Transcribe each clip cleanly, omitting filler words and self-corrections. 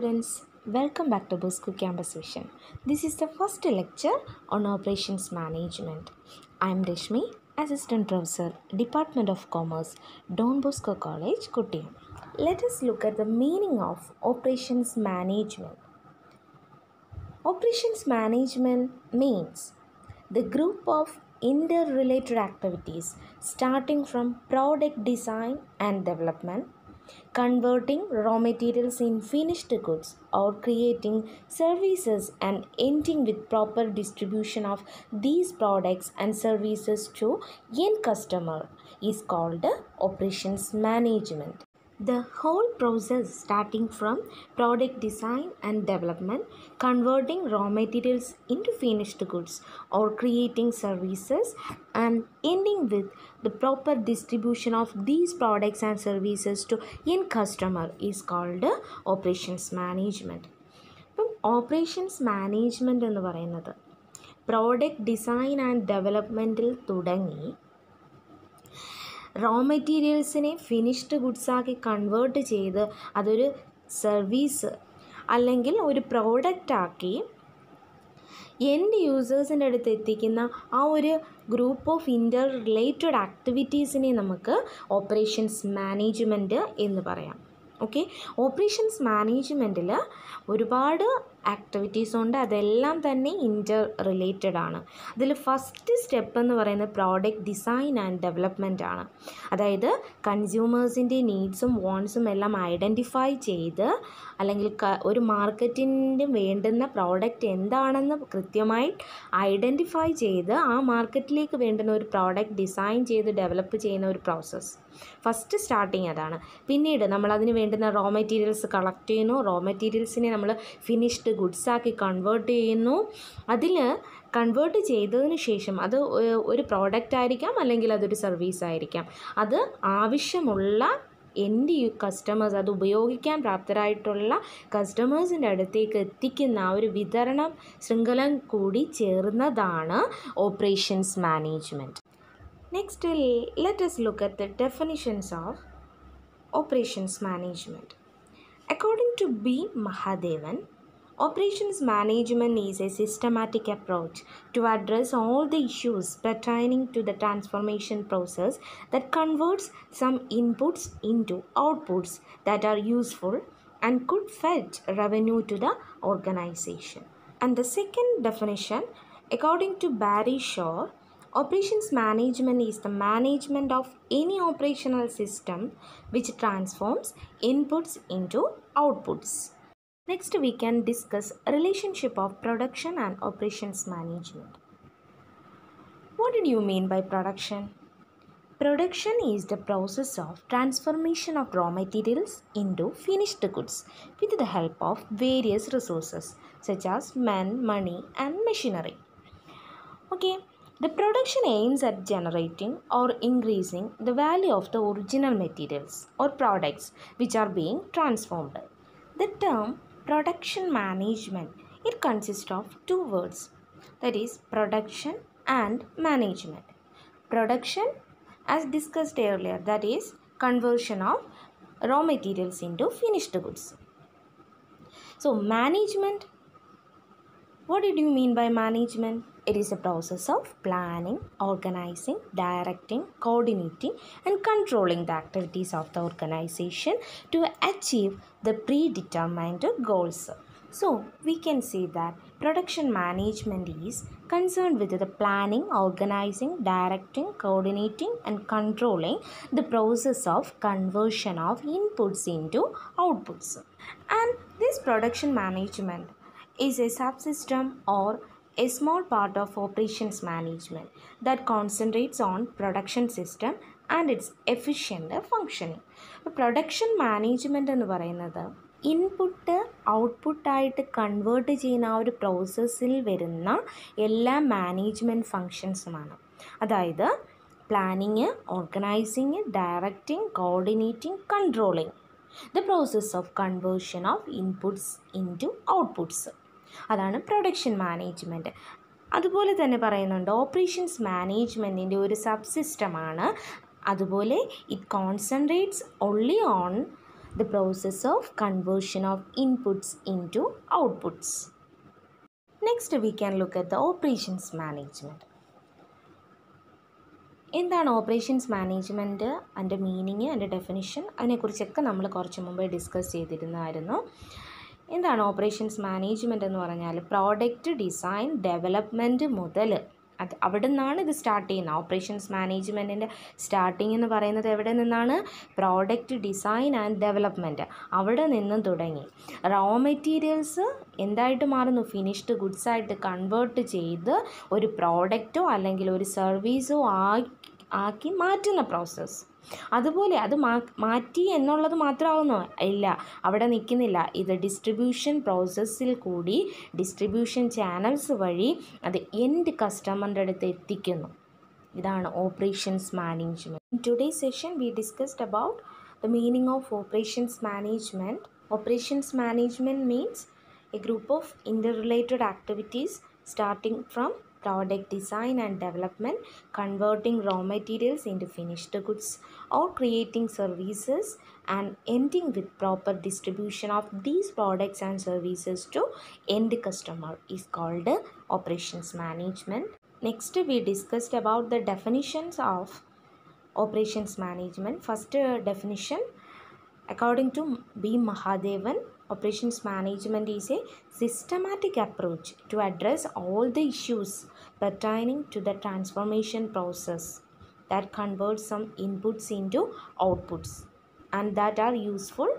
students, welcome back to Bosco Campus Vision. This is the first lecture on Operations Management. I am Rishmi, Assistant Professor, Department of Commerce, Don Bosco College, Kottayam. Let us look at the meaning of Operations Management. Operations Management means the group of interrelated activities starting from product design and development, converting raw materials in finished goods, or creating services and ending with proper distribution of these products and services to end customer is called operations management. The whole process starting from product design and development, converting raw materials into finished goods, or creating services and ending with the proper distribution of these products and services to end customer is called operations management. Operations management എന്ന് പറയുന്നത് product design and ഡെവലപ്മെൻറ്റിൽ തുടങ്ങി raw മെറ്റീരിയൽസിനെ finished ഗുഡ്സാക്കി convert ചെയ്ത് അതൊരു service അല്ലെങ്കിൽ ഒരു പ്രോഡക്റ്റാക്കി end യൂസേഴ്സിൻ്റെ അടുത്ത് എത്തിക്കുന്ന ആ ഒരു ഗ്രൂപ്പ് ഓഫ് ഇൻ്റർ റിലേറ്റഡ് ആക്ടിവിറ്റീസിനെ നമുക്ക് ഓപ്പറേഷൻസ് മാനേജ്മെൻറ്റ് എന്ന് പറയാം. ഓക്കെ, ഓപ്പറേഷൻസ് മാനേജ്മെൻറ്റിൽ ഒരുപാട് ആക്ടിവിറ്റീസ് ഉണ്ട്, അതെല്ലാം തന്നെ ഇൻ്റർ റിലേറ്റഡ് ആണ്. അതിൽ ഫസ്റ്റ് സ്റ്റെപ്പ് എന്ന് പറയുന്നത് പ്രോഡക്റ്റ് ഡിസൈൻ ആൻഡ് ഡെവലപ്മെൻറ്റ് ആണ്. അതായത് കൺസ്യൂമേഴ്സിൻ്റെ നീഡ്സും വോൺസും എല്ലാം ഐഡൻറ്റിഫൈ ചെയ്ത് അല്ലെങ്കിൽ ഒരു മാർക്കറ്റിന് വേണ്ടുന്ന പ്രോഡക്റ്റ് എന്താണെന്ന് കൃത്യമായി ഐഡൻറ്റിഫൈ ചെയ്ത് ആ മാർക്കറ്റിലേക്ക് വേണ്ടുന്ന ഒരു പ്രോഡക്റ്റ് ഡിസൈൻ ചെയ്ത് ഡെവലപ്പ് ചെയ്യുന്ന ഒരു പ്രോസസ്സ്. ഫസ്റ്റ് സ്റ്റാർട്ടിങ് അതാണ്. പിന്നീട് നമ്മൾ അതിന് വേണ്ടുന്ന റോ മെറ്റീരിയൽസ് കളക്ട് ചെയ്യുന്നു, റോ മെറ്റീരിയൽസിനെ നമ്മൾ ഫിനിഷ്ഡ് ഗുഡ്സാക്കി കൺവേർട്ട് ചെയ്യുന്നു. അതിൽ കൺവേർട്ട് ചെയ്തതിന് ശേഷം അത് ഒരു പ്രോഡക്റ്റ് ആയിരിക്കാം അല്ലെങ്കിൽ അതൊരു സർവീസ് ആയിരിക്കാം. അത് ആവശ്യമുള്ള എൻഡ് കസ്റ്റമേഴ്സ്, അത് ഉപയോഗിക്കാൻ പ്രാപ്തരായിട്ടുള്ള കസ്റ്റമേഴ്സിൻ്റെ അടുത്തേക്ക് എത്തിക്കുന്ന ആ ഒരു വിതരണ ശൃംഖല കൂടി ചേർന്നതാണ് operations management. Next, let us look at the definitions of operations management. According to B. Mahadevan, operations management is a systematic approach to address all the issues pertaining to the transformation process that converts some inputs into outputs that are useful and could fetch revenue to the organization. And the second definition, according to Barry Shaw, operations management is the management of any operational system which transforms inputs into outputs. Next, we can discuss relationship of production and operations management. What did you mean by production? Production is the process of transformation of raw materials into finished goods with the help of various resources such as men, money, and machinery. Okay. The production aims at generating or increasing the value of the original materials or products which are being transformed. The term production management, it consists of two words, that is production and management. Production, as discussed earlier, that is conversion of raw materials into finished goods. So management, what did you mean by management? It is a process of planning, organizing, directing, coordinating, and controlling the activities of the organization to achieve the predetermined goals. So, we can say that production management is concerned with the planning, organizing, directing, coordinating, and controlling the process of conversion of inputs into outputs. And this production management is a subsystem or a small part of operations management that concentrates on production system and its efficient functioning. Production management എന്ന് പറയുന്നത് input ഔട്ട്പുട്ടായിട്ട് convert ചെയ്യുന്ന ആ ഒരു പ്രോസസ്സിൽ വരുന്ന എല്ലാ management ഫങ്ഷൻസുമാണ്. അതായത് planning, organising, directing, coordinating, controlling the process of conversion of inputs into outputs. അതാണ് പ്രൊഡക്ഷൻ മാനേജ്മെൻറ്റ്. അതുപോലെ തന്നെ പറയുന്നുണ്ട് ഓപ്പറേഷൻസ് മാനേജ്മെൻറ്റിൻ്റെ ഒരു സബ് സിസ്റ്റമാണ്. അതുപോലെ it concentrates only on the process of conversion of inputs into outputs. Next, we can look at the operations management. എന്താണ് operations management, അതിൻ്റെ meaning, അതിൻ്റെ ഡെഫിനിഷൻ, അതിനെക്കുറിച്ചൊക്കെ നമ്മൾ കുറച്ച് മുമ്പേ ഡിസ്കസ് ചെയ്തിരുന്നായിരുന്നു. എന്താണ് ഓപ്പറേഷൻസ് മാനേജ്മെൻറ്റ് എന്ന് പറഞ്ഞാൽ പ്രോഡക്റ്റ് ഡിസൈൻ ഡെവലപ്മെൻറ്റ് മുതൽ അവിടെ നിന്നാണ് ഇത് സ്റ്റാർട്ട് ചെയ്യുന്നത്. ഓപ്പറേഷൻസ് മാനേജ്മെൻറ്റിൻ്റെ സ്റ്റാർട്ടിങ് എന്ന് പറയുന്നത് എവിടെ നിന്നാണ്? പ്രോഡക്റ്റ് ഡിസൈൻ ആൻഡ് ഡെവലപ്മെൻറ്റ്, അവിടെ നിന്നും തുടങ്ങി റോ മെറ്റീരിയൽസ് എന്തായിട്ട് മാറുന്നു? ഫിനിഷ്ഡ് ഗുഡ്സായിട്ട് കൺവേർട്ട് ചെയ്ത് ഒരു പ്രോഡക്റ്റോ അല്ലെങ്കിൽ ഒരു സർവീസോ ആക്കി മാറ്റുന്ന പ്രോസസ്സ്. അതുപോലെ അത് മാറ്റി എന്നുള്ളത് മാത്രമാകുന്നു? ഇല്ല, അവിടെ നിൽക്കുന്നില്ല. ഇത് ഡിസ്ട്രിബ്യൂഷൻ പ്രോസസ്സിൽ കൂടി ഡിസ്ട്രിബ്യൂഷൻ ചാനൽസ് വഴി അത് എൻഡ് കസ്റ്റമറിൻ്റെ അടുത്ത് എത്തിക്കുന്നു. ഇതാണ് operations management. In today's session we discussed about the meaning of operations management. Operations management means A group of interrelated activities starting from product design and development, converting raw materials into finished goods, or creating services and ending with proper distribution of these products and services to end customer is called operations management. Next, we discussed about the definitions of operations management. First definition, according to B. Mahadevan, operations management is a systematic approach to address all the issues pertaining to the transformation process that converts some inputs into outputs and that are useful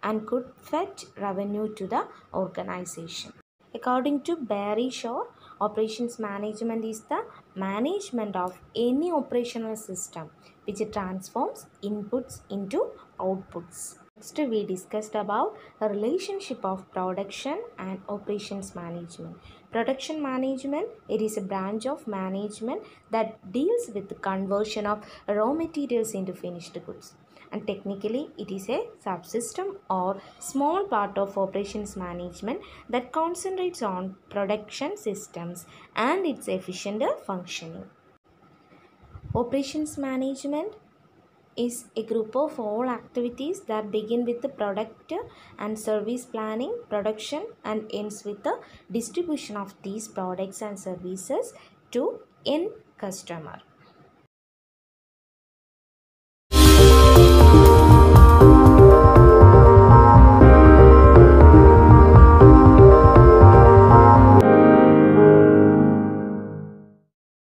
and could fetch revenue to the organization. According to Barry Shaw, operations management is the management of any operational system which transforms inputs into outputs. Next, we discussed about the relationship of production and operations management. Production management, it is a branch of management that deals with the conversion of raw materials into finished goods. And technically, it is a subsystem or small part of operations management that concentrates on production systems and its efficient functioning. Operations management is a group of all activities that begin with the product and service planning, production, and ends with the distribution of these products and services to end customer.